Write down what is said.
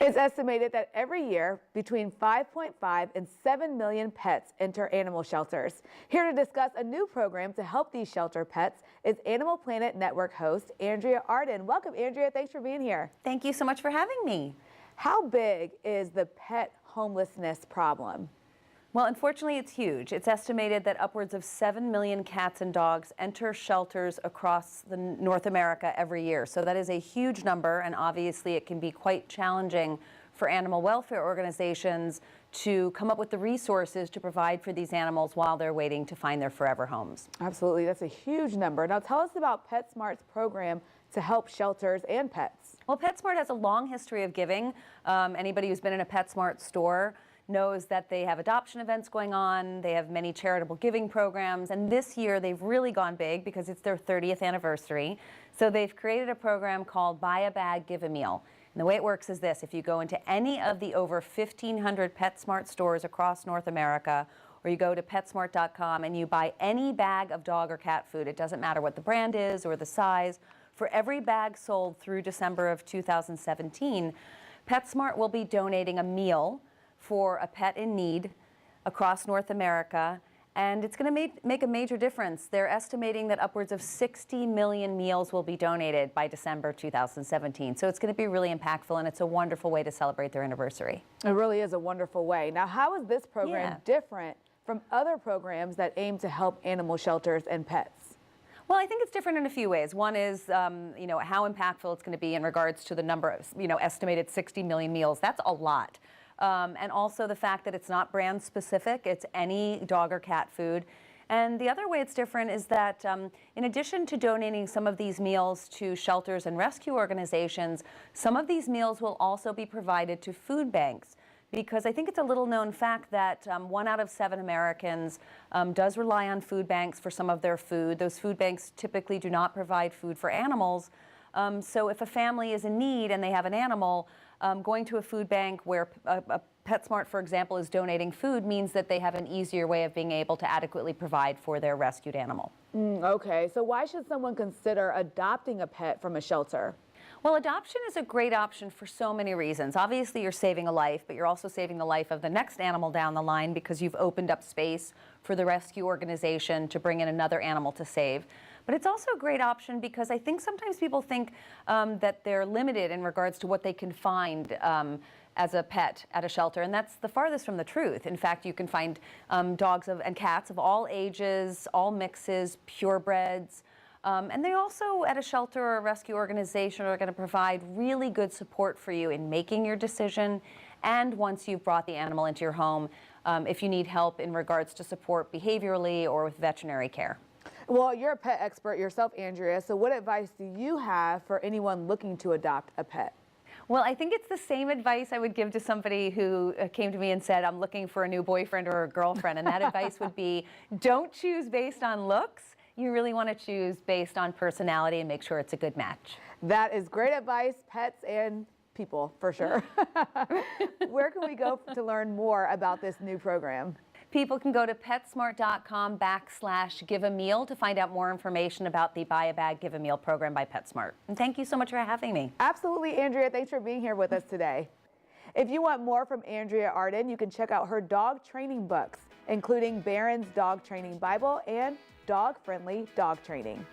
It's estimated that every year between 5.5 and 7 million pets enter animal shelters. Here to discuss a new program to help these shelter pets is Animal Planet Network host Andrea Arden. Welcome, Andrea. Thanks for being here. Thank you so much for having me. How big is the pet homelessness problem? Well, unfortunately, it's huge. It's estimated that upwards of 7 million cats and dogs enter shelters across North America every year. So that is a huge number, and obviously it can be quite challenging for animal welfare organizations to come up with the resources to provide for these animals while they're waiting to find their forever homes. Absolutely. That's a huge number. Now tell us about PetSmart's program to help shelters and pets. Well, PetSmart has a long history of giving. Anybody who's been in a PetSmart store knows that they have adoption events going on, they have many charitable giving programs, and this year they've really gone big because it's their 30th anniversary. So they've created a program called Buy a Bag, Give a Meal. And the way it works is this: if you go into any of the over 1,500 PetSmart stores across North America, or you go to PetSmart.com and you buy any bag of dog or cat food, it doesn't matter what the brand is or the size, for every bag sold through December of 2017, PetSmart will be donating a meal for a pet in need across North America, and it's going to make a major difference. They're estimating that upwards of 60 million meals will be donated by December 2017. So it's going to be really impactful, and it's a wonderful way to celebrate their anniversary. It really is a wonderful way. Now, how is this program different from other programs that aim to help animal shelters and pets? Well, I think it's different in a few ways. One is, how impactful it's going to be in regards to the number of, estimated 60 million meals. That's a lot. And also the fact that it's not brand specific, it's any dog or cat food. And the other way it's different is that in addition to donating some of these meals to shelters and rescue organizations, some of these meals will also be provided to food banks. Because I think it's a little known fact that 1 out of 7 Americans does rely on food banks for some of their food. Those food banks typically do not provide food for animals. So if a family is in need and they have an animal, going to a food bank where a PetSmart, for example, is donating food means that they have an easier way of being able to adequately provide for their rescued animal. Okay, so why should someone consider adopting a pet from a shelter? Well, adoption is a great option for so many reasons. Obviously, you're saving a life, but you're also saving the life of the next animal down the line because you've opened up space for the rescue organization to bring in another animal to save. But it's also a great option because I think sometimes people think that they're limited in regards to what they can find as a pet at a shelter, and that's the farthest from the truth. In fact, you can find dogs and cats of all ages, all mixes, purebreds. And they also, at a shelter or a rescue organization, are going to provide really good support for you in making your decision. And once you've brought the animal into your home, if you need help in regards to support behaviorally or with veterinary care. Well, you're a pet expert yourself, Andrea, so what advice do you have for anyone looking to adopt a pet? Well, I think it's the same advice I would give to somebody who came to me and said, I'm looking for a new boyfriend or a girlfriend. And that advice would be, don't choose based on looks. You really want to choose based on personality and make sure it's a good match. That is great advice, pets and people, for sure. Where can we go to learn more about this new program? People can go to PetSmart.com/give-a-meal to find out more information about the Buy a Bag, Give a Meal program by PetSmart. And thank you so much for having me. Absolutely, Andrea. Thanks for being here with us today. If you want more from Andrea Arden, you can check out her dog training books, including Barron's Dog Training Bible and Dog Friendly Dog Training.